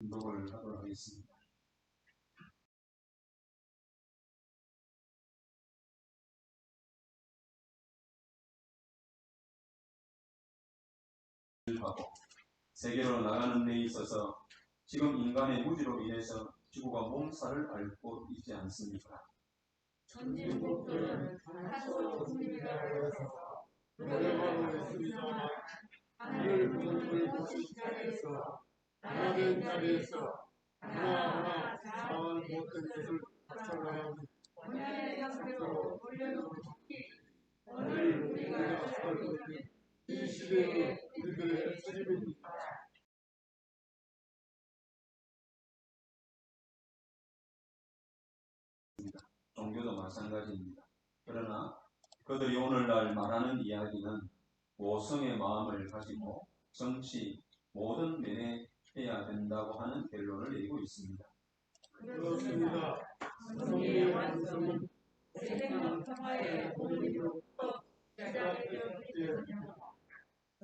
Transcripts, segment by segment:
운동을 하도록 하겠습니다. 세계로 나가는 데 있어서 지금 인간의 무지로 인해서 지구가 몸살을 앓고 있지 않습니까? 전진국들은 다소 국민이라 해서 노력하고 있습니다만 하늘 문을 보실 자리에서 나라된 자리에서 하나하나 자원 모든 것을 갖춰가야 원년의 상태로 돌려놓은 오늘 우리가 살고 있는 이 시대의 우리들의 책임입니다. 종교도 마찬가지입니다. 그러나 그들이 오늘날 말하는 이야기는 모성의 마음을 가지고 정치 모든 면에 해야 된다고 하는 결론을 내리고 있습니다. 그렇습니다. 성리의 완성은 생명 평화의 본리로부터 시작되었기 때문입니다.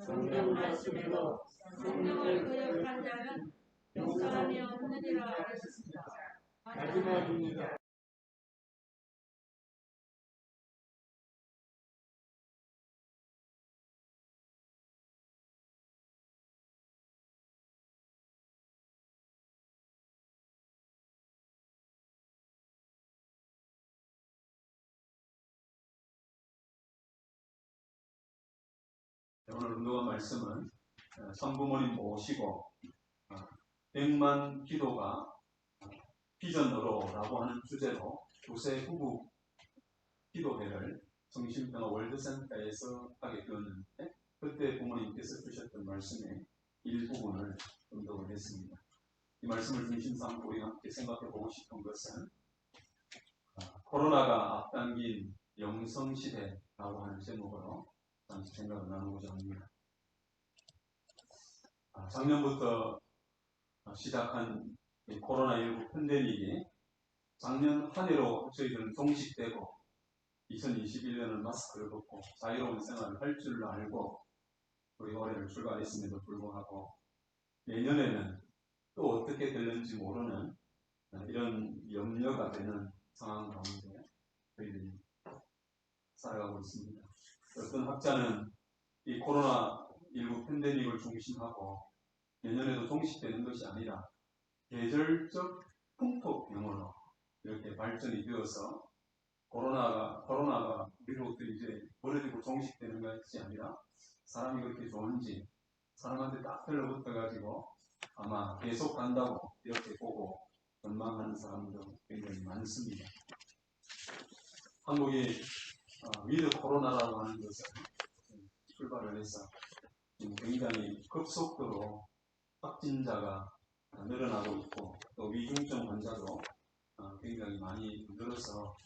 성경 말씀에도 성령을 거역한 자는 용서함이 없느니라 하셨습니다. 마지막입니다. 오늘 운동한 말씀은 성부모님 모시고 100만 기도가 비전으로라고 하는 주제로 두세 부부 기도회를 정신평화 월드센터에서 하게 되었는데 그때 부모님께서 주셨던 말씀의 일부분을 운동을 했습니다. 이 말씀을 중심 삼고 우리 함께 생각해 보고 싶은 것은 코로나가 앞당긴 영성시대라고 하는 제목으로 잠시 생각을 나누고자 합니다. 작년부터 시작한 코로나19 팬데믹이 작년 한 해로 저희들은 종식되고 2021년은 마스크를 벗고 자유로운 생활을 할 줄 알고 우리 올해를 출발했음에도 불구하고 내년에는 또 어떻게 될는지 모르는 이런 염려가 되는 상황 가운데 저희들이 살아가고 있습니다. 어떤 학자는 이 코로나19 팬데믹을 중심하고 내년에도 종식되는 것이 아니라 계절적 풍토병으로 이렇게 발전이 되어서 코로나가 우리로부터 이제 멀어지고 종식되는 것이 아니라 사람이 그렇게 좋은지 사람한테 딱 들러붙어가지고 아마 계속 간다고 이렇게 보고 전망하는 사람도 굉장히 많습니다. 한국이 위드 코로나라고 하는 것을 출발을 해서 지금 굉장히 급속도로 확진자가 늘어나고 있고 또 위중증 환자도 굉장히 많이 늘어서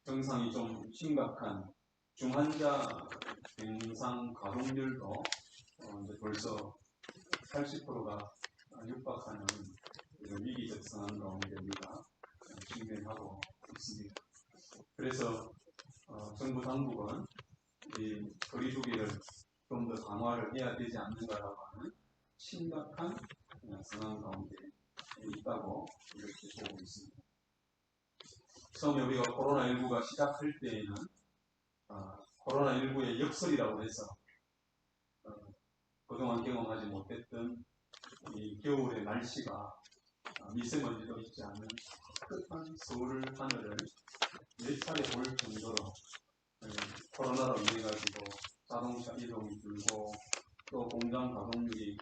증상이 좀 심각한 중환자 병상 가동률도 이제 벌써 80%가 육박하는 위기적 상황 가운데 우리가 직면하고 있습니다. 그래서 정부 당국은 이 거리두기를 좀 더 강화를 해야 되지 않는가라고 하는 심각한 상황 가운데 있다고 이렇게 보고 있습니다. 처음에 우리가 코로나19가 시작할 때에는 코로나19의 역설이라고 해서 그동안 경험하지 못했던 이 겨울의 날씨가 미세먼지도 있지 않은 따뜻한 서울 하늘을 몇 차례 볼 정도로 코로나로 인해 가지고 자동차 이동이 줄고 또 공장 가동률이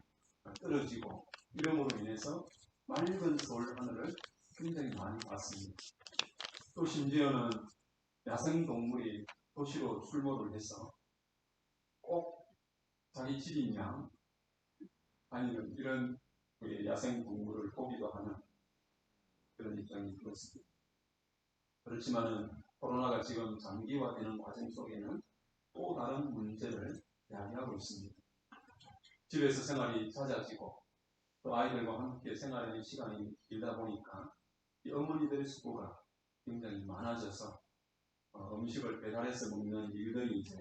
떨어지고 이름으로 인해서 맑은 서울 하늘을 굉장히 많이 봤습니다. 또 심지어는 야생동물이 도시로 출몰을 해서 꼭 자기 집인 양 아니면 이런 야생동물을 보기도 하는 그런 입장이 들었습니다. 그렇지만은 코로나가 지금 장기화되는 과정 속에는 또 다른 문제를 야기하고 있습니다. 집에서 생활이 잦아지고 또 아이들과 함께 생활하는 시간이 길다 보니까 이 어머니들의 수고가 굉장히 많아져서 음식을 배달해서 먹는 일들이 이제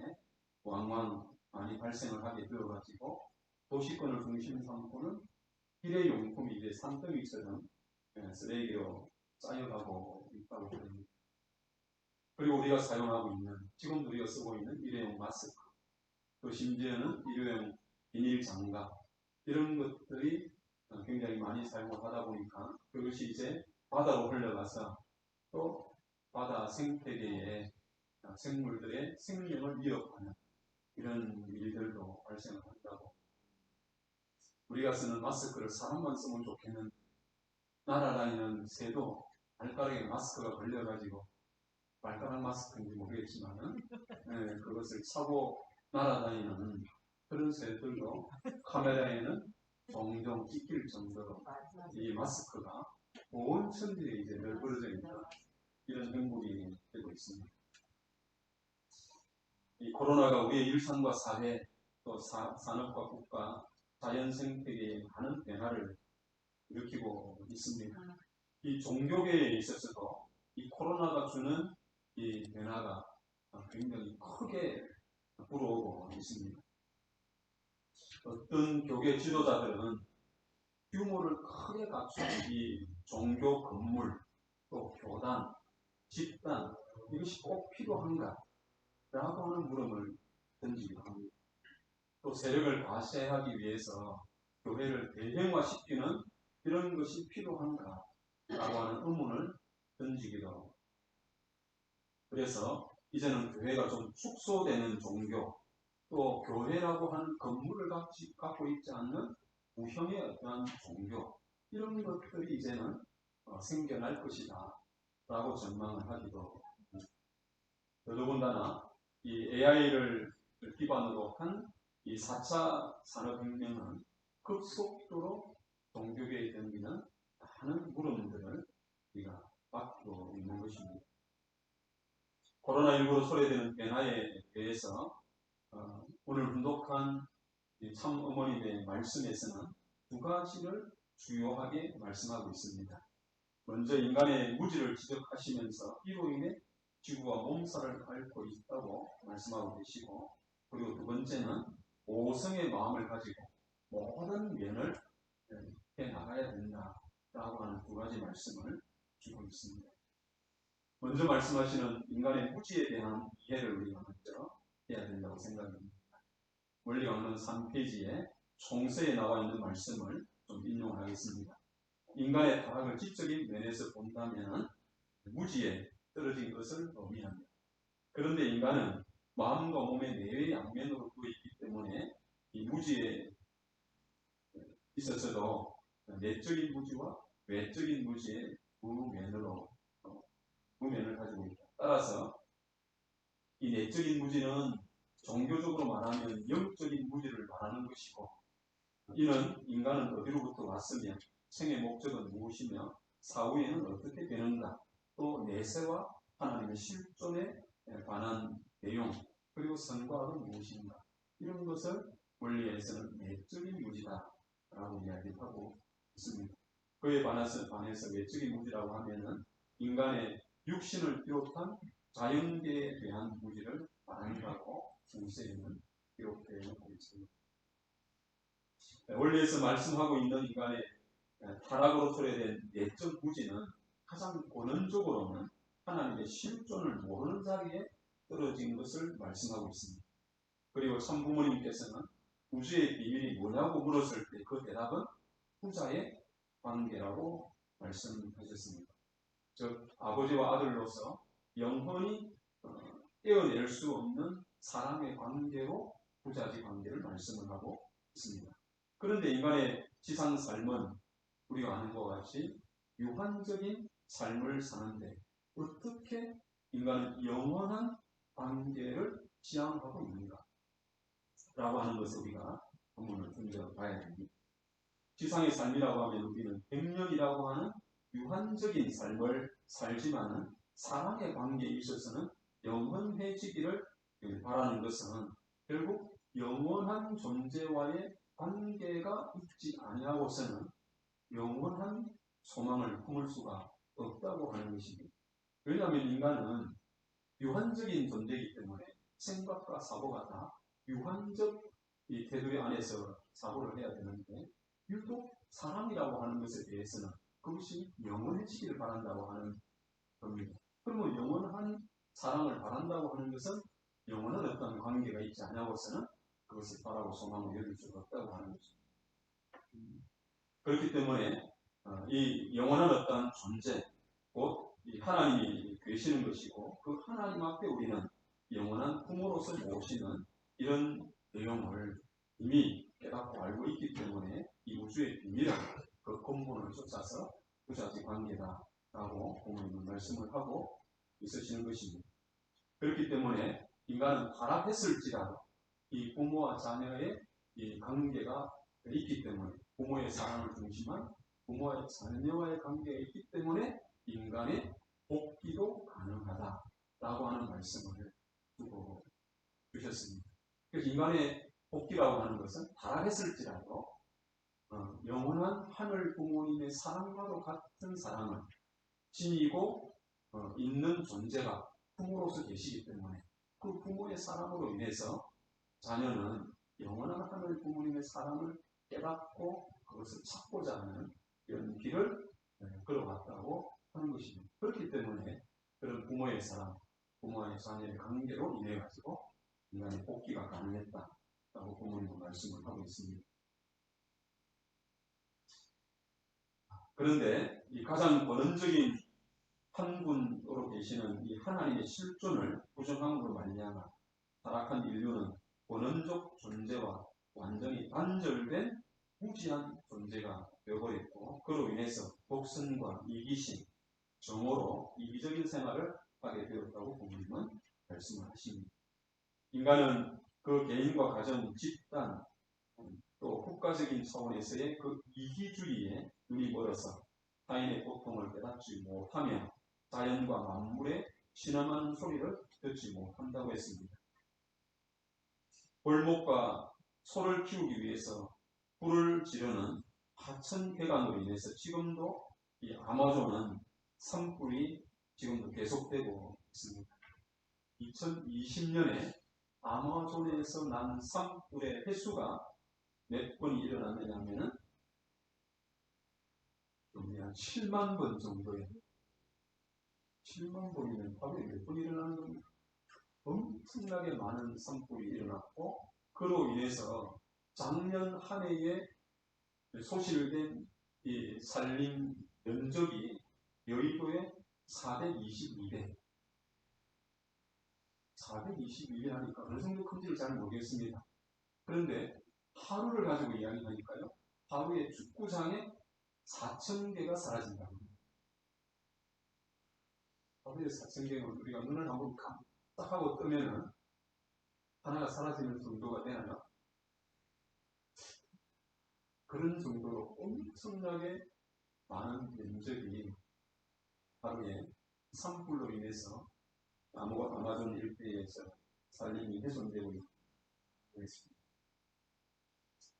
왕왕 많이 발생을 하게 되어가지고 도시권을 중심 삼고는 일회용품이 이제 산더미처럼 쓰레기로 쌓여가고 있다고 합니다. 그리고 우리가 사용하고 있는, 지금도 우리가 쓰고 있는 일회용 마스크, 또 심지어는 일회용 비닐 장갑, 이런 것들이 굉장히 많이 사용을 하다 보니까 그것이 이제 바다로 흘러가서 또 바다 생태계의 생물들의 생명을 위협하는 이런 일들도 발생을 한다고. 우리가 쓰는 마스크를 사람만 쓰면 좋겠는, 날아다니는 새도 발가락에 마스크가 걸려가지고, 발가락 마스크인지 모르겠지만은 그것을 차고 날아다니는 그런 새들도 카메라에는 종종 찍힐 정도로 이 마스크가 온 천지에 이제 널브러져 있는 이런 행복이 되고 있습니다. 이 코로나가 우리의 일상과 사회, 또 산업과 국가, 자연 생태계에 많은 변화를 일으키고 있습니다. 이 종교계에 있어서도 이 코로나가 주는 이 변화가 굉장히 크게 불어오고 있습니다. 어떤 교계 지도자들은 규모를 크게 갖춘 이 종교 건물, 또 교단, 집단, 이것이 꼭 필요한가? 라고 하는 물음을 던지기도 합니다. 또 세력을 과시하기 위해서 교회를 대형화시키는 이런 것이 필요한가? 라고 하는 의문을 던지기도 하고, 그래서 이제는 교회가 좀 축소되는 종교, 또 교회라고 하는 건물을 갖고 있지 않는 무형의 어떠한 종교, 이런 것들이 이제는 생겨날 것이다 라고 전망을 하기도 합니다. 더더군다나 이 AI를 기반으로 한 이 4차 산업혁명은 급속도로 종교계에 던지는 많은 물음들을 우리가 받고 있는 것입니다. 코로나19로 초래되는 변화에 대해서 오늘 분독한 참 어머님의 말씀에서는 두 가지를 주요하게 말씀하고 있습니다. 먼저 인간의 무지를 지적하시면서 이로 인해 지구가 몸살을 앓고 있다고 말씀하고 계시고, 그리고 두 번째는 오성의 마음을 가지고 모든 면을 해 나가야 된다라고 하는 두 가지 말씀을 주고 있습니다. 먼저 말씀하시는 인간의 무지에 대한 이해를 우리가 먼저 해야 된다고 생각합니다. 원리 강론 3페이지에 총서에 나와 있는 말씀을 좀 인용하겠습니다. 인간의 타락을 지적인 면에서 본다면 무지에 떨어진 것을 의미합니다. 그런데 인간은 마음과 몸의 내외 양면으로 되어 있기 때문에 이 무지에 있어서도 내적인 무지와 외적인 무지의 두 면을 가지고 있다. 따라서 이 내적인 무지는 종교적으로 말하면 영적인 무지를 말하는 것이고, 이는 인간은 어디로부터 왔으며 생의 목적은 무엇이며 사후에는 어떻게 되는가, 또 내세와 하나님의 실존에 관한 내용, 그리고 선과학은 무엇인가, 이런 것을 원리에서는 내적인 무지다라고 이야기하고 있습니다. 그에 반해서 외적인 무지라고 하면은 인간의 육신을 비롯한 자연계에 대한 무지를 말한다고 중세에는 기록되어 있습니다. 원리에서 말씀하고 있는 인간의 타락으로 초래된 내적 무지는 가장 본원적으로는 하나님의 실존을 모르는 자리에 떨어진 것을 말씀하고 있습니다. 그리고 참부모님께서는 우주의 비밀이 뭐냐고 물었을 때 그 대답은 후자의 관계라고 말씀하셨습니다. 즉 아버지와 아들로서 영원히 떼어낼 수 없는 사랑의 관계로 후자지 관계를 말씀을 하고 있습니다. 그런데 인간의 지상 삶은 우리가 아는 것과 같이 유한적인 삶을 사는데 어떻게 인간은 영원한 관계를 지향하고 있는가 라고 하는 것을 우리가 본문을 통해서 봐야 됩니다. 지상의 삶이라고 하면 우리는 100년이라고 하는 유한적인 삶을 살지만은 사랑의 관계에 있어서는 영원해지기를 바라는 것은 결국 영원한 존재와의 관계가 있지 아니하고서는 영원한 소망을 품을 수가 없다고 하는 것입니다. 왜냐하면 인간은 유한적인 존재이기 때문에 생각과 사고가 다 유한적 이 테두리 안에서 사고를 해야 되는데, 유독 사랑이라고 하는 것에 대해서는 그것이 영원해지기를 바란다고 하는 겁니다. 그러면 영원한 사랑을 바란다고 하는 것은 영원한 어떤 관계가 있지 않냐고서는 그것을 바라고 소망을 여길 수가 없다고 하는 거죠. 그렇기 때문에 이 영원한 어떤 존재, 곧 이 하나님이 되시는 것이고 그 하나님 앞에 우리는 영원한 부모로서 모시는 이런 내용을 이미 깨닫고 알고 있기 때문에 이 우주의 비밀은 그 근본을 쫓아서 부자지 관계다라고 부모님은 말씀을 하고 있으시는 것입니다. 그렇기 때문에 인간은 타락했을지라도 이 부모와 자녀의 이 관계가 있기 때문에 부모의 사랑을 중심한 부모와 자녀와의 관계가 있기 때문에 인간의 복귀도 가능하다라고 하는 말씀을 두고 주셨습니다. 그래서 인간의 복귀라고 하는 것은 타락했을지라도 영원한 하늘 부모님의 사랑과도 같은 사랑을 지니고 있는 존재가 부모로서 계시기 때문에 그 부모의 사랑으로 인해서 자녀는 영원한 하늘 부모님의 사랑을 깨닫고 그것을 찾고자 하는 이런 길을 걸어왔다고 하는 것입니다. 그렇기 때문에 그런 부모의 사랑, 부모와의 자녀의 관계로 인해 가지고 인간의 복귀가 가능했다라고 부모님은 말씀을 하고 있습니다. 그런데 이 가장 본원적인 한 분으로 계시는 이 하나님의 실존을 부정함으로 말미암아 타락한 인류는 본원적 존재와 완전히 단절된 무지한 존재가 되어버렸고 그로 인해서 독선과 이기심, 정오로 이기적인 생활을 하게 되었다고 부모님은 말씀을 하십니다. 인간은 그 개인과 가정, 집단, 또 국가적인 차원에서의 그 이기주의에 눈이 멀어서 타인의 고통을 깨닫지 못하며 자연과 만물의 신음하는 소리를 듣지 못한다고 했습니다. 벌목과 소를 키우기 위해서 불을 지르는 하천개간으로 인해서 지금도 이 아마존은 산불이 지금도 계속되고 있습니다. 2020년에 아마존에서 난 산불의 횟수가 몇 번이 일어났느냐 하면은 한 7만 번 정도예요. 7만 번이면 하루에 몇 번 일어나는 겁니다. 엄청나게 많은 산불이 일어났고 그로 인해서 작년 한 해에 소실된 이 산림 면적이 여의도에 422배. 422배 하니까 어느 정도 큰지를 잘 모르겠습니다. 그런데 하루를 가지고 이야기하니까요. 하루에 축구장에 4,000개가 사라진다고 합니다. 하루에 4,000개는 우리가 눈을 한번 깜짝하고 뜨면은 하나가 사라지는 정도가 되나요? 그런 정도로 엄청나게 많은 면적이 하루에 산불로 인해서 아마존 일대에서 산림이 훼손되고 있습니다.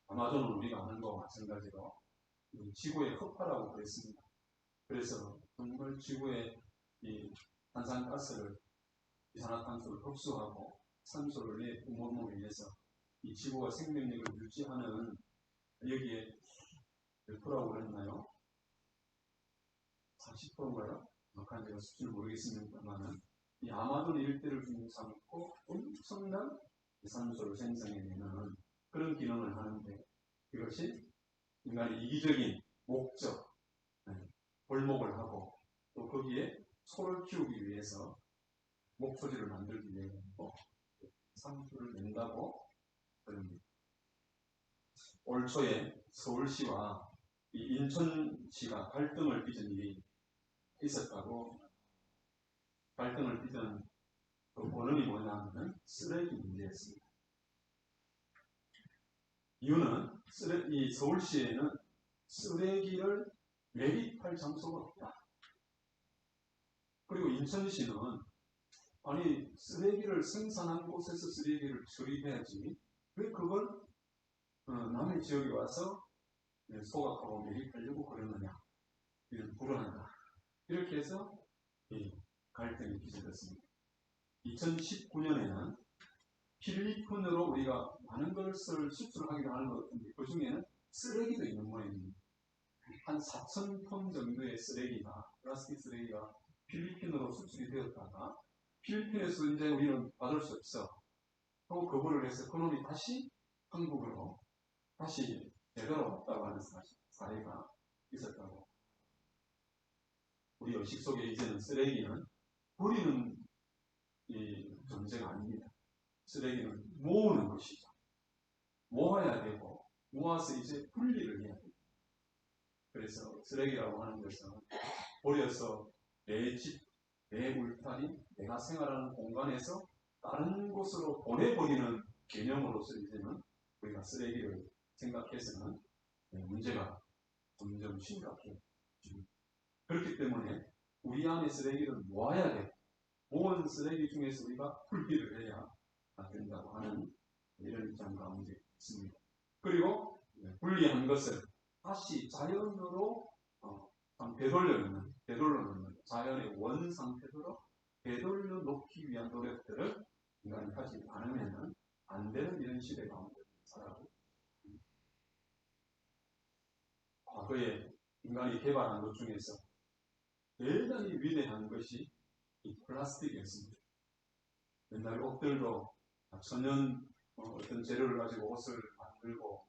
아마존은 우리가 아는 것과 마찬가지로 지구의 흑화라고 그랬습니다. 그래서 정말 지구의 이 탄산가스를 이산화탄소를 흡수하고 산소를 내뿜음으로 인해서 이 지구가 생명력을 유지하는 여기에 몇 프로라고 그랬나요? 40%인가요? 정확한 제가 수치를 모르겠습니다만은 이 아마존 일대를 중심삼고 엄청난 산소를 생성해내는 그런 기능을 하는데 이것이 인간의 이기적인 목적, 벌목을 하고 또 거기에 소를 키우기 위해서 목초지를 만들기 위해서 산소를 낸다고 그럽니다. 올 초에 서울시와 이 인천시가 갈등을 빚은 일이 있었다고. 갈등을 빚은 그 원인이 뭐냐면 쓰레기 문제였습니다. 이유는 이 서울시에는 쓰레기를 매립할 장소가 없다. 그리고 인천시는 아니 쓰레기를 생산한 곳에서 쓰레기를 처리해야지 왜 그걸 남의 지역에 와서 소각하고 매립하려고 그러느냐, 이런 불안하다. 이렇게 해서 갈등이 빚어졌습니다. 2019년에는 필리핀으로 우리가 많은 것을 수출하기로 하는 것 같은데 그 중에는 쓰레기도 있는 모양입니다. 한 4,000톤 정도의 쓰레기가, 플라스틱 쓰레기가 필리핀으로 수출이 되었다가 필리핀에서 이제 우리는 받을 수 없어 하고 거부를 해서 그놈이 다시 한국으로 다시 되돌아왔다고 하는 사례가 있었다고. 우리 의식 속에 이제는 쓰레기는 버리는 이 존재가 아닙니다. 쓰레기는 모으는 것이죠. 모아야 되고 모아서 이제 분리를 해야 됩니다. 그래서 쓰레기라고 하는 것은 버려서 내 집, 내 울타리, 내가 생활하는 공간에서 다른 곳으로 보내버리는 개념으로서 이제는 우리가 쓰레기를 생각해서는 문제가 점점 심각해집니다. 그렇기 때문에 우리 안에 쓰레기를 모아야 되고 모은 쓰레기 중에서 우리가 분리를 해야 된다고 하는 이런 입장 가운데 있습니다. 그리고 분리한 것을 다시 자연으로 되돌려 놓는 자연의 원 상태로 되돌려 놓기 위한 노력들을 인간이 하지 않으면 안 되는 이런 시대 가운데 살아가고 있습니다. 과거에 인간이 개발한 것 중에서 대단히 위대한 것이 이 플라스틱이었습니다. 옛날 옷들도 천연 어떤 재료를 가지고 옷을 만들고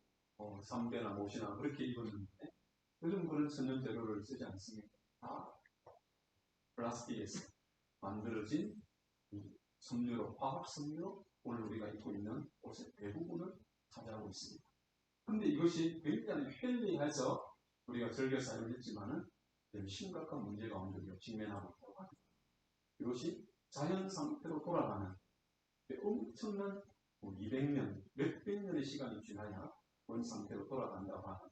삼배나 못이나 그렇게 입었는데 요즘 그런 천연 재료를 쓰지 않습니다. 다 플라스틱에서 만들어진 섬유로, 화학 섬유로 오늘 우리가 입고 있는 옷의 대부분을 차지하고 있습니다. 그런데 이것이 굉장히 편리해서 우리가 즐겨 사용했지만은 심각한 문제 가운데 직면하고 있다고 합니다. 이것이 자연 상태로 돌아가는 엄청난 200년, 몇백 년의 시간이 지나야 원 상태로 돌아간다고 하는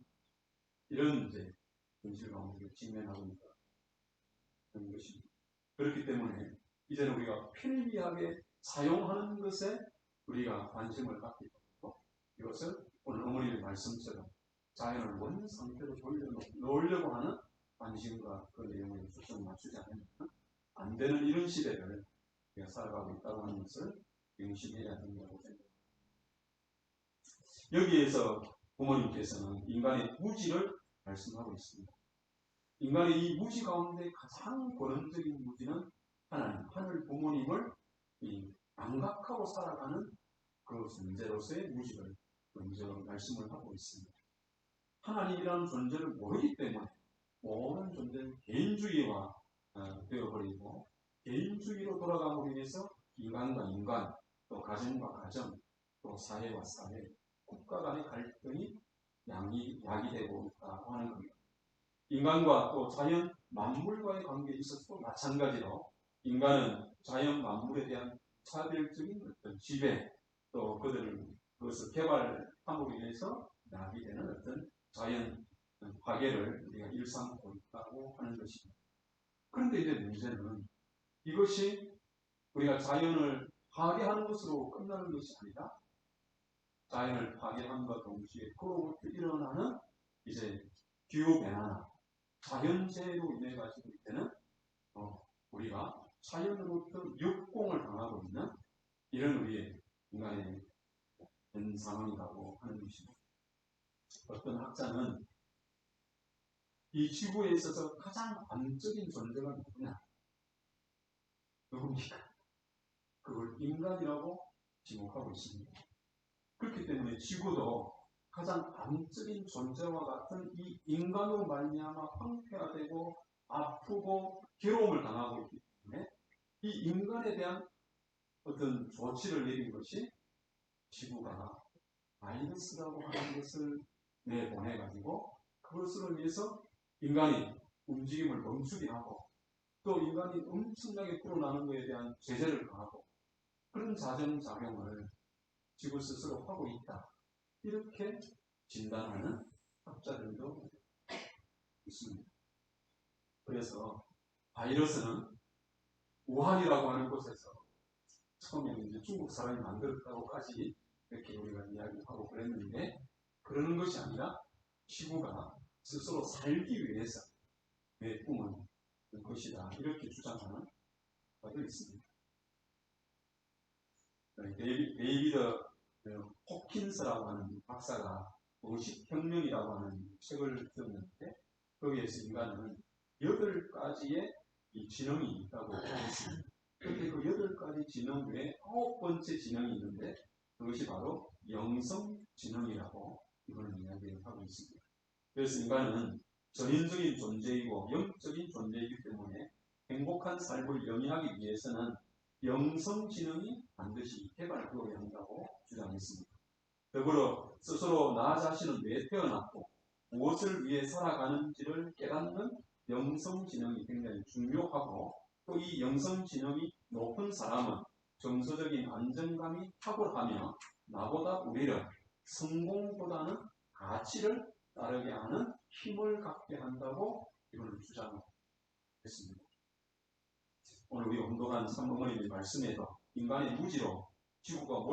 이런 이제 현실 가운데 직면하고 있다는 것입니다. 그렇기 때문에 이제는 우리가 편리하게 사용하는 것에 우리가 관심을 갖게 되고 이것을 오늘 어머니의 말씀처럼 자연을 원 상태로 돌려놓으려고 하는 관심과 그 내용에 초점 맞추지 않으면 안 되는 이런 시대를 우리가 살아가고 있다고 하는 것을 명심해야 된다고 생각합니다. 여기에서 부모님께서는 인간의 무지를 말씀하고 있습니다. 인간의 이 무지 가운데 가장 본원적인 무지는 하나님, 하늘 부모님을 망각하고 살아가는 그 존재로서의 무지를 먼저 말씀을 하고 있습니다. 하나님이라는 존재를 모르기 때문에 모든 존재는 개인주의화 되어버리고 개인주의로 돌아감으로 인해서 인간과 인간, 또 가정과 가정, 또 사회와 사회, 국가 간의 갈등이 야기되고 있다고 하는 겁니다. 인간과 또 자연 만물과의 관계에 있어서도 마찬가지로 인간은 자연 만물에 대한 차별적인 어떤 지배, 또 그것을 개발함으로 인해서 야기되는 어떤 자연 파괴를 우리가 일삼고 있다고 하는 것입니다. 그런데 이제 문제는 이것이 우리가 자연을 파괴하는 것으로 끝나는 것이 아니라 자연을 파괴함과 동시에 그로부터 일어나는 이제 기후변화나 자연재해로 인해 가지고 이때는 우리가 자연으로부터 역공을 당하고 있는 이런 우리의 인간의 현 상황이라고 하는 것입니다. 어떤 학자는 이 지구에 있어서 가장 암적인 존재가 누굽니까? 그걸 인간이라고 지목하고 있습니다. 그렇기 때문에 지구도 가장 암적인 존재와 같은 이 인간으로 말미암아 황폐화되고 아프고 괴로움을 당하고 있기 때문에 이 인간에 대한 어떤 조치를 내린 것이 지구가 바이러스라고 하는 것을 내보내가지고 그것으로 인해서 인간이 움직임을 멈추게 하고 또 인간이 엄청나게 불어나는 것에 대한 제재를 가하고 그런 자정작용을 지구 스스로 하고 있다. 이렇게 진단하는 학자들도 있습니다. 그래서 바이러스는 우한이라고 하는 곳에서 처음에 이제 중국 사람이 만들었다고까지 이렇게 우리가 이야기하고 그랬는데 그러는 것이 아니라 지구가 스스로 살기 위해서 내뿜은 것이다. 이렇게 주장하는 바도 있습니다. 데이비드 호킨스라고 하는 박사가 의식혁명이라고 하는 책을 썼는데 거기에서 인간은 8가지의 이 지능이 있다고 했습니다. 그런데 그 8가지 지능 외에 9번째 지능이 있는데 그것이 바로 영성지능이라고 이걸 이야기를 하고 있습니다. 그래서 인간은 전인적인 존재이고 영적인 존재이기 때문에 행복한 삶을 영위하기 위해서는 영성지능이 반드시 개발되어야 한다고 주장했습니다. 더불어 스스로 나 자신은 왜 태어났고 무엇을 위해 살아가는지를 깨닫는 영성지능이 굉장히 중요하고 또 이 영성지능이 높은 사람은 정서적인 안정감이 탁월하며 나보다 오히려 성공보다는 가치를 따르게 하는 힘을 갖게 한다고 이걸 주장했습니다. 오늘 우리 온도간 삼부모님의 말씀에도 인간의 무지로 지구가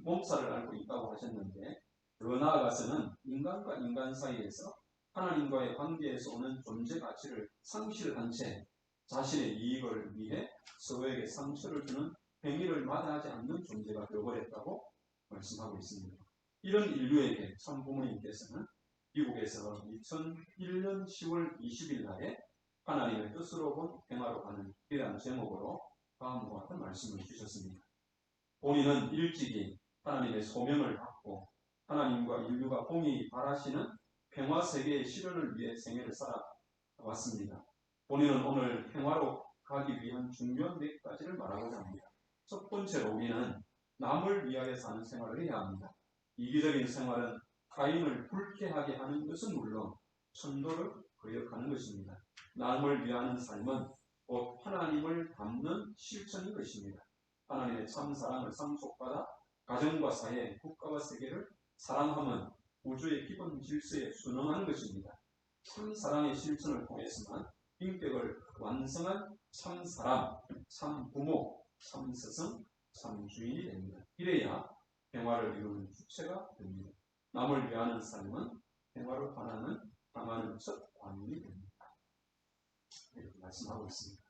몸살을 앓고 있다고 하셨는데 더 나아가서는 인간과 인간 사이에서 하나님과의 관계에서 오는 존재 가치를 상실한 채 자신의 이익을 위해 서로에게 상처를 주는 행위를 마다하지 않는 존재가 되어버렸다고 말씀하고 있습니다. 이런 인류에게 참부모님께서는 미국에서 2001년 10월 20일 날에 하나님의 뜻으로 본 평화로 가는 길이라는 제목으로 다음과 같은 말씀을 주셨습니다. 본인은 일찍이 하나님의 소명을 받고 하나님과 인류가 공히 바라시는 평화 세계의 실현을 위해 생애를 살아왔습니다. 본인은 오늘 평화로 가기 위한 중요한 4가지를 말하고자 합니다. 첫 번째로 우리는 남을 위하여 사는 생활을 해야 합니다. 이기적인 생활은 타인을 불쾌하게 하는 것은 물론 천도를 거역하는 것입니다. 남을 위하는 삶은 곧 하나님을 닮는 실천인 것입니다. 하나님의 참 사랑을 상속받아 가정과 사회, 국가와 세계를 사랑하면 우주의 기본 질서에 순응하는 것입니다. 참 사랑의 실천을 통해서만 인격을 완성한 참 사람, 참 부모, 참 스승, 참 주인이 됩니다. 이래야 평화를 이루는 주체가 됩니다. 남을 위하는 삶은 평화를 향하는 첫 관문이 됩니다. 이렇게 말씀하고 있습니다.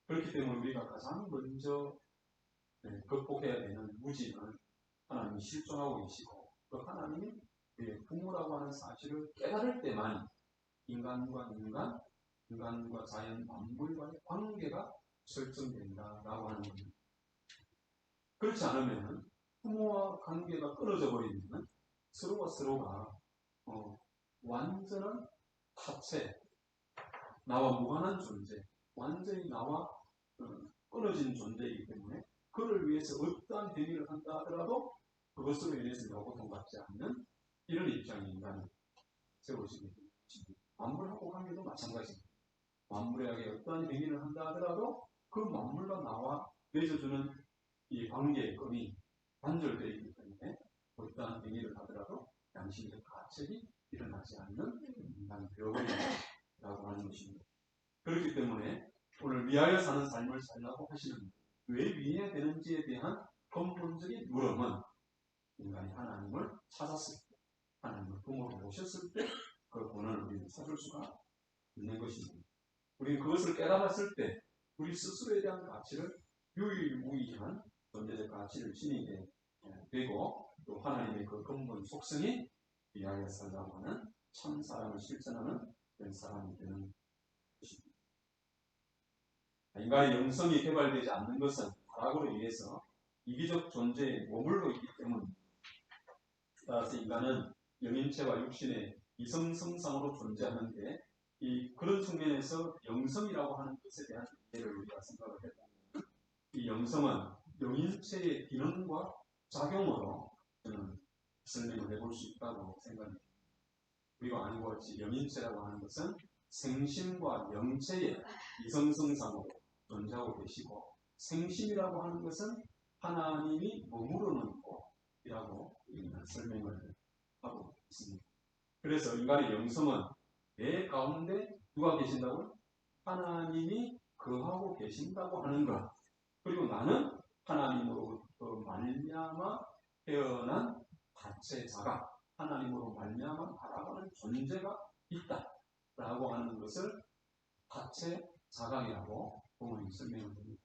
그렇기 때문에 우리가 가장 먼저 극복해야 되는 무지는 하나님이 실존하고 계시고 그 하나님이 우리의 부모라고 하는 사실을 깨달을 때만 인간과 인간, 인간과 자연 만물과의 관계가 설정된다라고 하는 겁니다. 그렇지 않으면 부모와 관계가 끊어져 버리면 서로가 완전한 타체, 나와 무관한 존재, 완전히 나와 끊어진 존재이기 때문에 그를 위해서 어떠한 행위를 한다 하더라도 그것으로 인해서 내가 고통받지 않는 이런 입장이 인간은 세워지게 됩니다. 만물하고 관계도 마찬가지입니다. 만물에게 어떠한 행위를 한다 하더라도 그 만물과 나와 맺어주는 이 관계의 끈이 단절되어 있기 때문에 어떠한 행위를 하더라도 양심적 가책이 일어나지 않는 인간 되어버린다라고 하는 것입니다. 그렇기 때문에 오늘 위하여 사는 삶을 살라고 하시는 왜 위해야 되는지에 대한 근본적인 물음은 인간이 하나님을 찾았을 때, 하나님을 부모로 모셨을 때 그 본원을 우리는 찾을 수가 있는 것입니다. 우리는 그것을 깨달았을 때 우리 스스로에 대한 가치를 유일무이한 존재적 가치를 지니게 되고 또 하나님의 그 근본 속성이 위하여 살라고 하는 참 사랑을 실천하는 그런 사람이 되는 것입니다. 인간의 영성이 개발되지 않는 것은 타락으로 인해서 이기적 존재에 머물러 있기 때문입니다. 따라서 인간은 영인체와 육신의 이성성상으로 존재하는데 그런 측면에서 영성이라고 하는 것에 대한 이해를 우리가 생각을 해보면 이 영성은 영인체의 기능과 작용으로 저는 설명을 해볼 수 있다고 생각합니다. 우리가 아는 것 같이 영인체라고 하는 것은 생심과 영체의 이성성상으로 존재하고 계시고 생심이라고 하는 것은 하나님이 머무르는 곳이라고 우리는 설명을 하고 있습니다. 그래서 인간의 영성은 내 가운데 누가 계신다고요? 하나님이 거하고 계신다고 하는 것. 그리고 나는 하나님으로부터 말미암아 태어난 자체자가 하나님으로 말미암아 바라보는 존재가 있다라고 하는 것을 자체자각이라고 부모님 설명을 드립니다.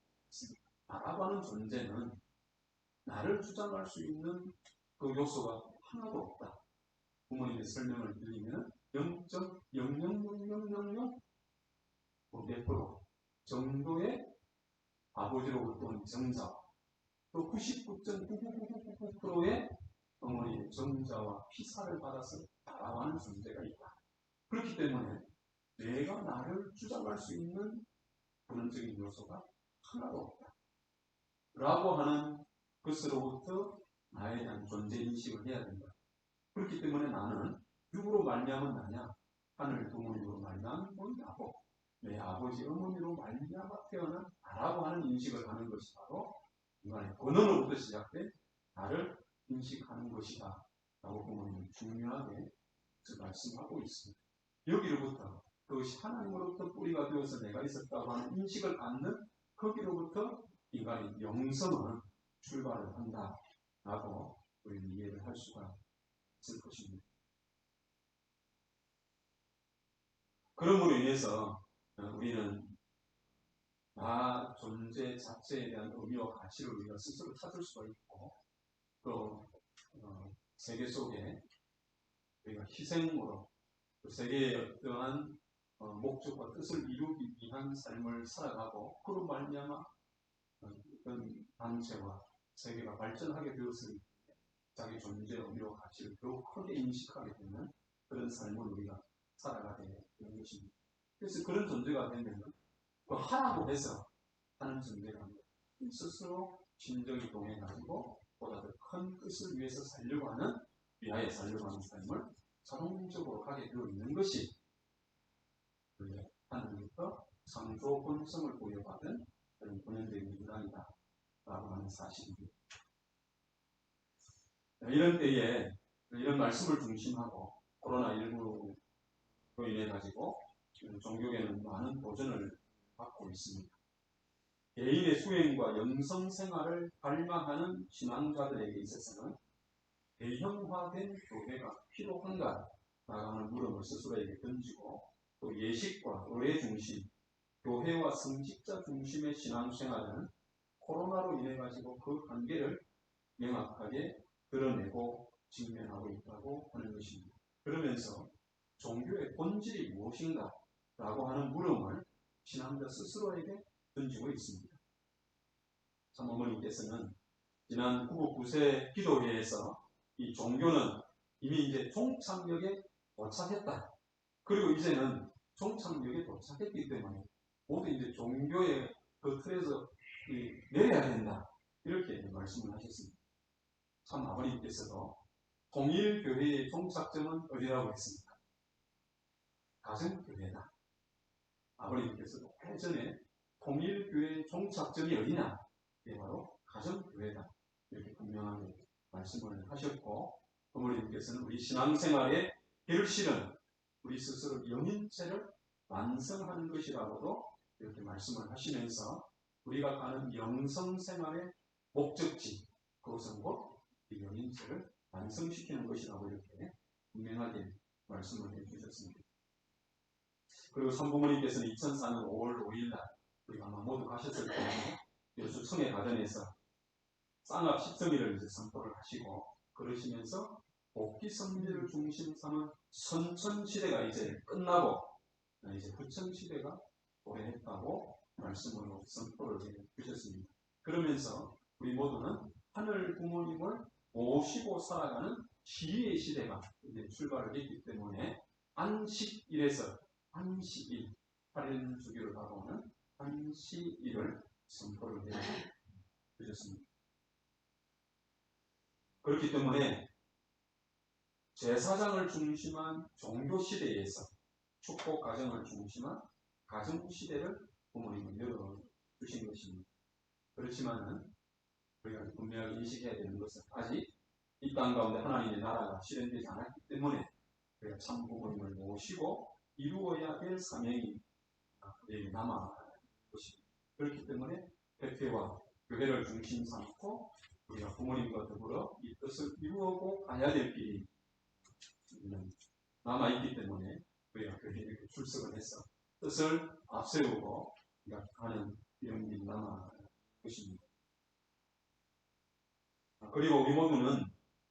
바라보는 존재는 나를 주장할 수 있는 그 요소가 하나도 없다. 부모님의 설명을 드리면 0.00000 몇 프로 정도의 아버지로부터 온 정자와 또 99.99999%의 어머니의 정자와 피사를 받아서 따라가는 존재가 있다. 그렇기 때문에 내가 나를 주장할 수 있는 본능적인 요소가 하나도 없다. 라고 하는 것으로부터 나에 대한 존재 인식을 해야 된다. 그렇기 때문에 나는 누구로 말미암은 나냐? 하늘 부모님으로 말미암은 나고 내 아버지 어머니로 말미암아 태어난 나라고 하는 인식을 하는 것이 바로 인간의 본능으로부터 시작된 나를 인식하는 것이다. 라고 부모님은 중요하게 말씀하고 있습니다. 여기로부터 그것이 하나님으로부터 뿌리가 되어서 내가 있었다고 하는 인식을 갖는 거기로부터 인간의 영성은 출발을 한다. 라고 우리는 이해를 할 수가 있을 것입니다. 그러므로 인해서 우리는 나 존재 자체에 대한 의미와 가치를 우리가 스스로 찾을 수가 있고 또 세계 속에 우리가 희생으로 또 세계의 어떠한 목적과 뜻을 이루기 위한 삶을 살아가고 그로 말미암아 어떤 단체와 세계가 발전하게 되었으니 자기 존재의 의미와 가치를 더욱 크게 인식하게 되는 그런 삶을 우리가 살아가게 되는 것입니다. 그래서 그런 존재가 되면 그 하라고 해서 하는 존재가 아니라 스스로 진정이 동해가지고 보다 더 큰 뜻을 위해서 살려고 하는 위하여 살려고 하는 삶을 자동적으로 하게 되어 있는 것이 하나님부터 창조 본성을 부여받은 그런 본연적인 인간이다 라고 하는 사실입니다. 이런 때에 이런 말씀을 중심하고 코로나19로 인해 가지고 종교계는 많은 도전을 받고 있습니다. 개인의 수행과 영성생활을 갈망하는 신앙자들에게 있어서는 대형화된 교회가 필요한가? 라는 물음을 스스로에게 던지고 또 예식과 의례 중심, 교회와 성직자 중심의 신앙생활은 코로나로 인해 가지고 그 한계를 명확하게 드러내고 직면하고 있다고 하는 것입니다. 그러면서 종교의 본질이 무엇인가? 라고 하는 물음을 신앙자 스스로에게 던지고 있습니다. 참 어머니께서는 지난 구국 9세 기도회에서 이 종교는 이미 이제 종착역에 도착했다. 그리고 이제는 종착역에 도착했기 때문에 모두 이제 종교의 그 틀에서 내려야 된다. 이렇게 말씀을 하셨습니다. 참 아버님께서도 통일교회의 종착점은 어디라고 했습니까? 가정교회다. 아버님께서도 예전에 통일교회의 종착점이 어디냐? 그게 바로 가정교회다. 이렇게 분명하게 말씀을 하셨고 어머님께서는 우리 신앙생활의 결실은 우리 스스로 영인체를 완성하는 것이라고도 이렇게 말씀을 하시면서 우리가 가는 영성생활의 목적지 그것은 곧 이 영인체를 완성시키는 것이라고 이렇게 분명하게 말씀을 해주셨습니다. 그리고 산부모님께서는 2004년 5월 5일날 우리가 아마 모두 가셨을 텐데 여수청해 가정에서 쌍합 10성일을 이제 선포를 하시고 그러시면서 복귀 성리를 중심 삼은 선천시대가 이제 끝나고 이제 후천시대가 도래했다고 말씀으로 선포를 해주셨습니다. 그러면서 우리 모두는 하늘 부모님을 모시고 살아가는 지혜의 시대가 이제 출발을 했기 때문에 안식일에서 안식일, 8일 주기를 바라보는 안식일을 선포를 해주셨습니다. 그렇기 때문에 제사장을 중심한 종교시대에서 축복 가정을 중심한 가정시대를 부모님은 열어주신 것입니다. 그렇지만은 우리가 분명하게 인식해야 되는 것은 아직 이 땅 가운데 하나님의 나라가 실현되지 않았기 때문에 우리가 참 부모님을 모시고 이루어야 될 사명이 여기 남아 것입니다. 그렇기 때문에 회개와 교회를 중심 삼고 우리가 부모님과 더불어 이 뜻을 이루어고 가야 될 길이 남아있기 때문에 우리가 교회에 이렇게 출석을 해서 뜻을 앞세우고 우리가 가는 이런 길이 남아 것입니다. 그리고 우리 모두는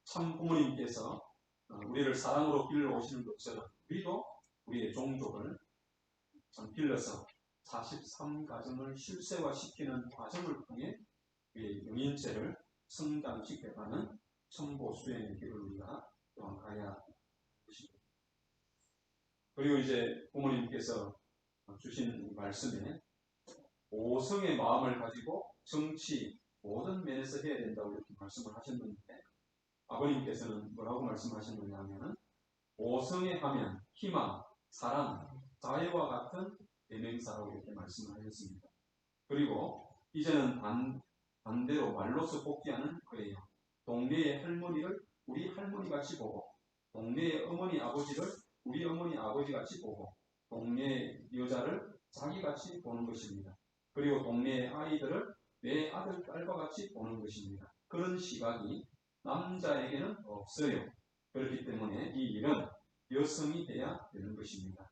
참 부모님께서 우리를 사랑으로 길러 오시는 것처럼 우리도 우리의 종족을 참 길러서 43가정을 실세화시키는 과정을 통해 우리의 영인체를 성장시켜가는 천보 수행의 길을 우리가 또한 가야 것입니다. 그리고 이제 부모님께서 주신 말씀에 오성의 마음을 가지고 정치 모든 면에서 해야 된다고 이렇게 말씀을 하셨는데 아버님께서는 뭐라고 말씀하셨느냐 하면 오성에 하면 희망, 사랑, 자애와 같은 대명사라고 이렇게 말씀을 하셨습니다. 그리고 이제는 반대로 말로서 복귀하는 거예요. 동네의 할머니를 우리 할머니같이 보고 동네의 어머니 아버지를 우리 어머니 아버지같이 보고 동네의 여자를 자기같이 보는 것입니다. 그리고 동네의 아이들을 내 아들, 딸과 같이 보는 것입니다. 그런 시각이 남자에게는 없어요. 그렇기 때문에 이 일은 여성이 돼야 되는 것입니다.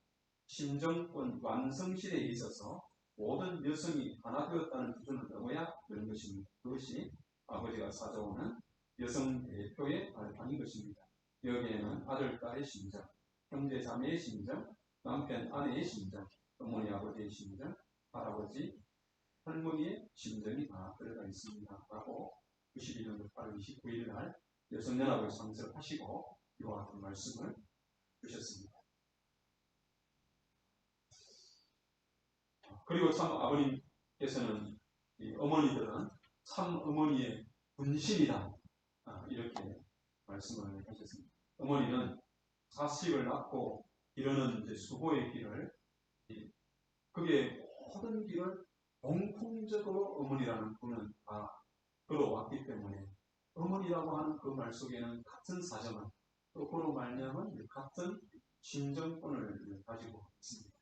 심정권 완성실에 있어서 모든 여성이 하나 되었다는 기준을 넘어야 되는 것입니다. 그것이 아버지가 사줘오는 여성 대표의 발판인 것입니다. 여기에는 아들, 딸의 심정, 형제, 자매의 심정, 남편, 아내의 심정, 어머니, 아버지의 심정, 할아버지, 할머니의 심정이 다 들어가 있습니다. 라고 92년도 8월 29일 날 여성연합을 상설하시고 이와 같은 말씀을 주셨습니다. 그리고 참 아버님께서는 이 어머니들은 참 어머니의 분신이다. 이렇게 말씀을 하셨습니다. 어머니는 자식을 낳고 이루는 이제 수고의 길을 그게 모든 길을 공통적으로 어머니라는 분은 다 걸어왔기 때문에 어머니라고 하는 그 말 속에는 같은 사정을 또 그로 말미암은 같은 심정권을 가지고 있습니다.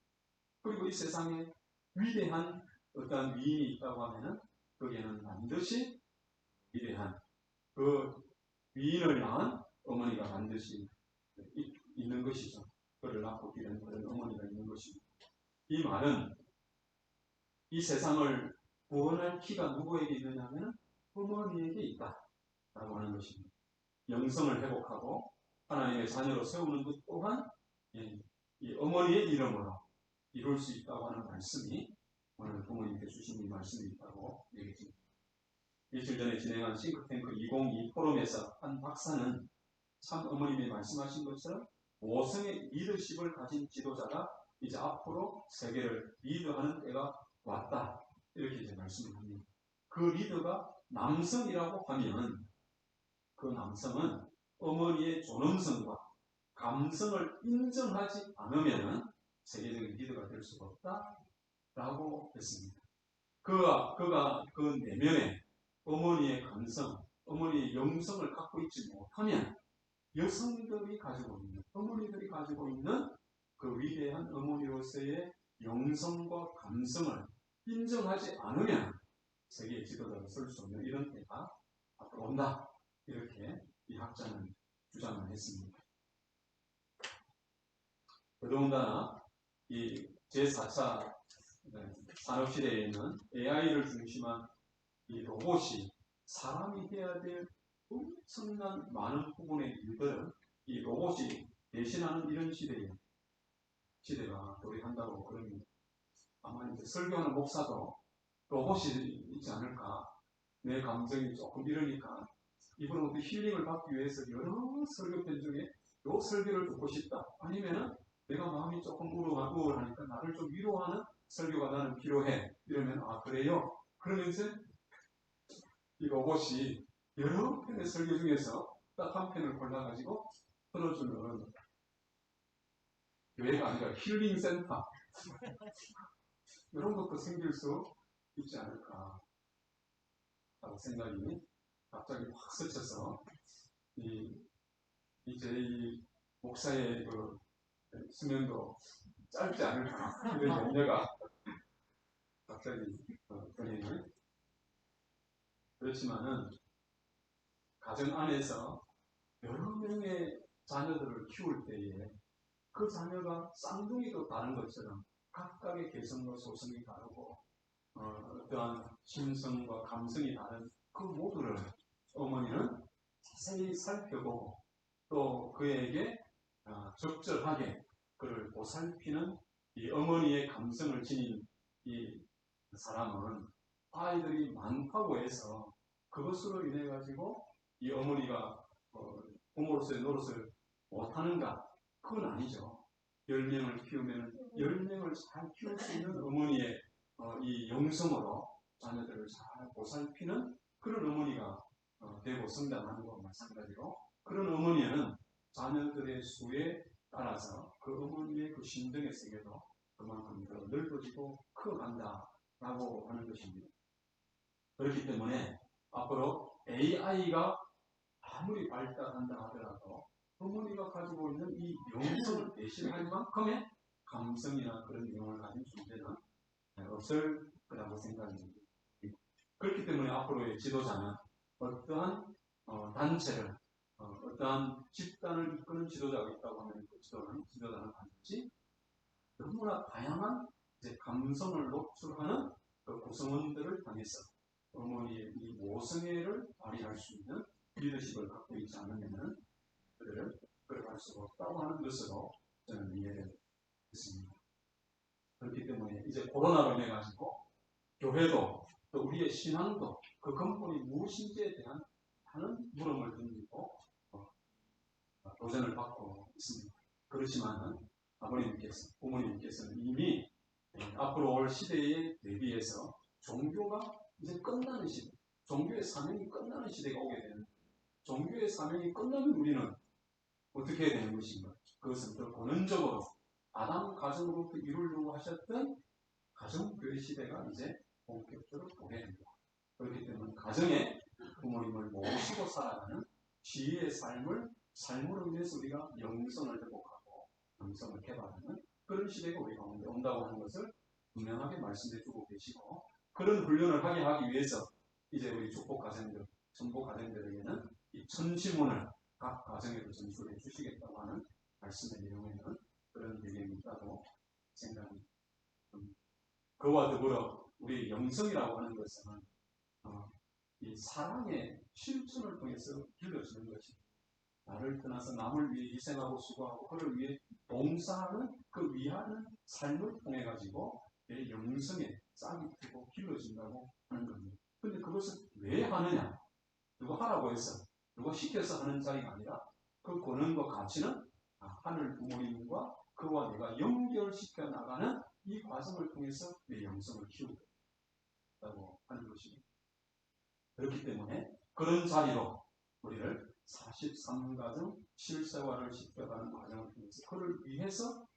그리고 이 세상에 위대한 어떤 위인이 있다고 하면은 거기에는 반드시 위대한 그 위인을 낳은 어머니가 반드시 있는 것이죠. 그를 낳고 기른 그런 어머니가 있는 것입니다. 이 말은 이 세상을 구원할 키가 누구에게 있느냐 하면 어머니에게 있다 라고 하는 것입니다. 영성을 회복하고 하나님의 자녀로 세우는 것 또한 이 어머니의 이름으로 이룰 수 있다고 하는 말씀이 오늘 부모님께 주신 이 말씀이 있다고 얘기했습니다. 며칠 전에 진행한 싱크탱크 2022 포럼에서 한 박사는 참 어머님이 말씀하신 것처럼 5성의 리더십을 가진 지도자가 이제 앞으로 세계를 리드하는 때가 왔다. 이렇게 이제 말씀을 합니다. 그 리더가 남성이라고 하면 그 남성은 어머니의 존엄성과 감성을 인정하지 않으면 세계적인 리더가 될 수가 없다라고 했습니다. 그가 그 내면에 어머니의 감성, 어머니의 영성을 갖고 있지 못하면 여성들이 가지고 있는, 어머니들이 가지고 있는 그 위대한 어머니로서의 영성과 감성을 인정하지 않으면 세계의 지도자로 설 수 없는 이런 때가 앞으로 온다. 이렇게 이 학자는 주장을 했습니다. 더더군다나 이 제4차 산업시대에 있는 AI를 중심한 이 로봇이 사람이 해야 될 엄청난 많은 부분의 일들은 이 로봇이 대신하는 이런 시대가 도래한다고 그럽니다. 아마 이제 설교하는 목사도 로봇이 있지 않을까. 내 감정이 조금 이러니까 이분은 힐링을 받기 위해서 여러 설교편 중에 요 설교를 듣고 싶다. 아니면은 내가 마음이 조금 우울하니까 나를 좀 위로하는 설교가 나는 필요해. 이러면 그래요? 그러면서 이 로봇이 여러 편의 설교 중에서 딱 한 편을 골라가지고 틀어주는 교회가 아니라 힐링 센터 이런 것도 생길 수 있지 않을까 라고 생각이 갑자기 확 스쳐서 이제 이 목사의 그 수면도 짧지 않을까 이런 염려가 갑자기 드네요. 그렇지만은 가정 안에서 여러 명의 자녀들을 키울 때에 그 자녀가 쌍둥이도 다른 것처럼 각각의 개성과 소성이 다르고 어떠한 심성과 감성이 다른 그 모두를 어머니는 자세히 살펴보고 또 그에게 적절하게 그를 보살피는 이 어머니의 감성을 지닌 이 사람은 아이들이 많다고 해서 그것으로 인해 가지고 이 어머니가 부모로서의 노릇을 못하는가? 그건 아니죠. 10명을 키우면 10명을 잘 키울 수 있는 어머니의 이 영성으로 자녀들을 잘 보살피는 그런 어머니가 되고 성장하는 것과 마찬가지로 그런 어머니는 자녀들의 수에 따라서 그 어머니의 그 심정의 세계도 그만큼 더 넓어지고 커간다라고 하는 것입니다. 그렇기 때문에 앞으로 AI가 아무리 발달한다 하더라도 어머니가 가지고 있는 이 영성을 대신할 만큼의 감성이나 그런 영을 가진 존재는 없을 거라고 생각합니다. 그렇기 때문에 앞으로의 지도자는 어떠한 단체를 어떠한 집단을 이끄는 지도자가 있다고 하면 그 지도자는 반드시 너무나 다양한 감성을 노출하는 그 구성원들을 통해서 어머니의 이 모성애를 발휘할 수 있는 리더십을 갖고 있지 않으면 그들을 끌어갈 수가 없다고 하는 것으로 저는 이해를 했습니다. 그렇기 때문에 이제 코로나로 인해 가지고 교회도 또 우리의 신앙도 그 근본이 무엇인지에 대한 하는 물음을 던지고 도전을 받고 있습니다. 그렇지만은 부모님께서는 이미 앞으로 올 시대에 대비해서 종교가 이제 끝나는 시대, 종교의 사명이 끝나는 시대가 오게 되는, 종교의 사명이 끝나면 우리는 어떻게 해야 되는 것인가? 그것은 더 본원적으로 아담 가정으로부터 이루려고 하셨던 가정교회 시대가 이제 본격적으로 오게 됩니다. 그렇기 때문에 가정에 부모님을 모시고 살아가는 지혜의 삶으로 인해서 우리가 영성을 회복하고 영성을 개발하는 그런 시대가 우리 가운데 온다고 하는 것을 분명하게 말씀해 주고 계시고, 그런 훈련을 하기 위해서 이제 우리 축복 가정들, 전복 가정들에게는 이 천지문을 각 가정에도 전수해 주시겠다고 하는 말씀의 내용에는 그런 배경이 있다고 생각합니다. 그와 더불어 우리 영성이라고 하는 것은 이 사랑의 실천을 통해서 길러지는 것입니다. 나를 떠나서 남을 위해 희생하고 수고하고 그를 위해 봉사하는 그 위하는 삶을 통해 가지고 내 영성에 싹이 트고 길러진다고 하는 겁니다. 그런데 그것을 왜 하느냐? 누가 하라고 해서, 누가 시켜서 하는 자리가 아니라 그 권한과 가치는 하늘 부모님과 그와 내가 연결시켜 나가는 이 과정을 통해서 내 영성을 키우겠다고 하는 것입니다. 그렇기 때문에 그런 자리로 우리를 43가정 실생활을 시켜가는 과정을 통해서 그를 위해서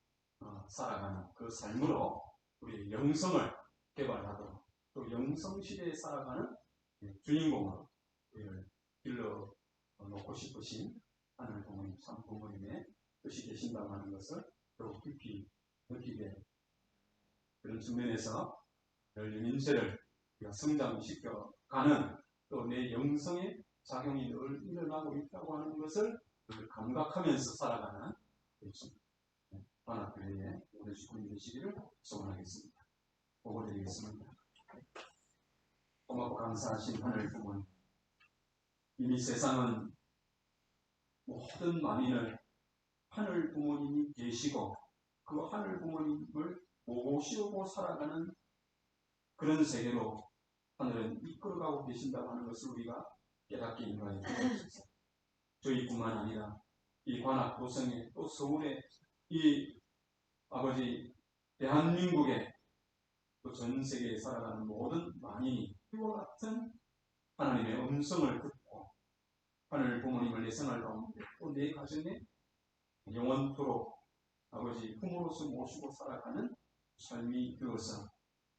살아가는 그 삶으로 우리의 영성을 개발하도록, 또 영성시대에 살아가는 주인공으로 우리를 길러 놓고 싶으신 하늘 부모님, 참 부모님의 뜻이 계신다고 하는 것을 더욱 깊이 느끼게, 그런 측면에서 열린 인체를 성장시켜가는, 또 내 영성의 작용이 늘 일어나고 있다고 하는 것을 감각하면서 살아가는 관악교회의 모든 식구님 되시기를 소원하겠습니다. 보고드리겠습니다. 고맙고 감사하신 하늘 부모님, 이미 세상은 모든 만인을 하늘 부모님이 계시고 그 하늘 부모님을 모시고 살아가는 그런 세계로 하늘은 이끌어가고 계신다고 하는 것을 우리가 깨닫게 인도하여 주옵소서. 저희뿐만 아니라 이 관악 도성에, 또 서울에, 이 아버지 대한민국에, 또 전 세계에 살아가는 모든 만인이 이와 같은 하나님의 음성을 듣고 하늘 부모님을 내 생활 가운데 또 내 가정에 영원토록 아버지 부모로서 모시고 살아가는 삶이 되어서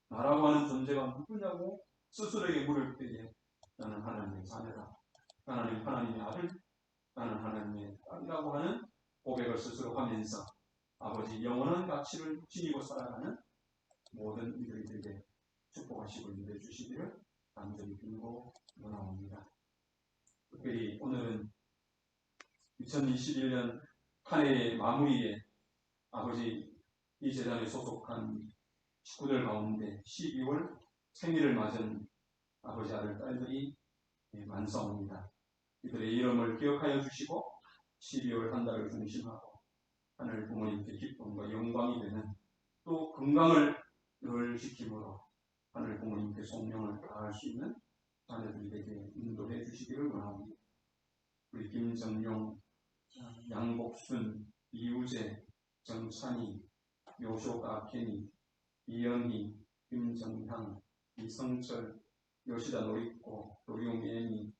나라고 하는 존재가 누구냐고 스스로에게 물을 때에 나는 하나님의 자녀다, 나는 하나님의 아들, 나는 하나님의 딸이라고 하는 고백을 스스로 하면서 아버지 영원한 가치를 지니고 살아가는 모든 이들에게 축복하시고 인도해 주시기를 간절히 빌고 원하옵니다. 특별히 오늘은 2021년 한 해의 마무리에 아버지 이 재단에 소속한 식구들 가운데 12월 생일을 맞은 아버지 아들 딸들이 많사옵니다. 이들의 이름을 기억하여 주시고 12월 한 달을 중심하고 하늘 부모님께 기쁨과 영광이 되는 또 건강을 늘 지킴으로 하늘 부모님께 성령을 다할 수 있는 자녀들이 되게 인도해 주시기를 원합니다. 우리 김정용, 양복순, 이우재, 정찬희, 요쇼가 케니, 이연희, 김정향, 이성철, 요시다 노리코, 도룡예니,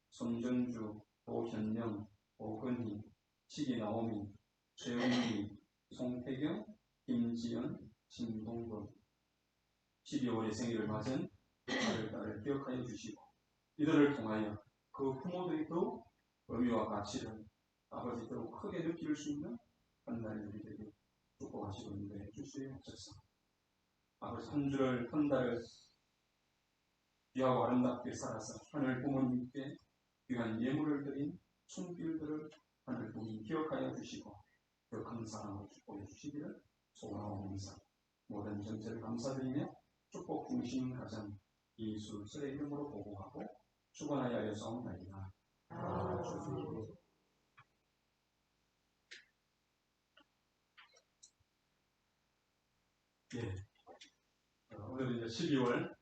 손전주, 도현영, 오근희, 시기나오미, 최은희, 송태경, 김지연, 신동건 12월의 생일을 맞은 아들, 딸을 기억하여 주시고 이들을 통하여 그 부모들이 더욱 의미와 가치를 아버지 더욱 크게 느낄 수 있는 한 날이 되게 축복하시고 인도해 주시옵소서. 아버지 한 주를 한 달을 귀하고 아름답게 살아서 하늘 부모님께 귀한 예물을 드린 손길들을 하늘 부모님 기억하여 주시고 그 감사함을 축복해 주시기를 소원하옵니다. 모든 전체를 감사드리며 축복 중심 가정 이수설의 이름으로 보고하고 축원하여 여사옵나이다. 예. 오늘은 이제 12월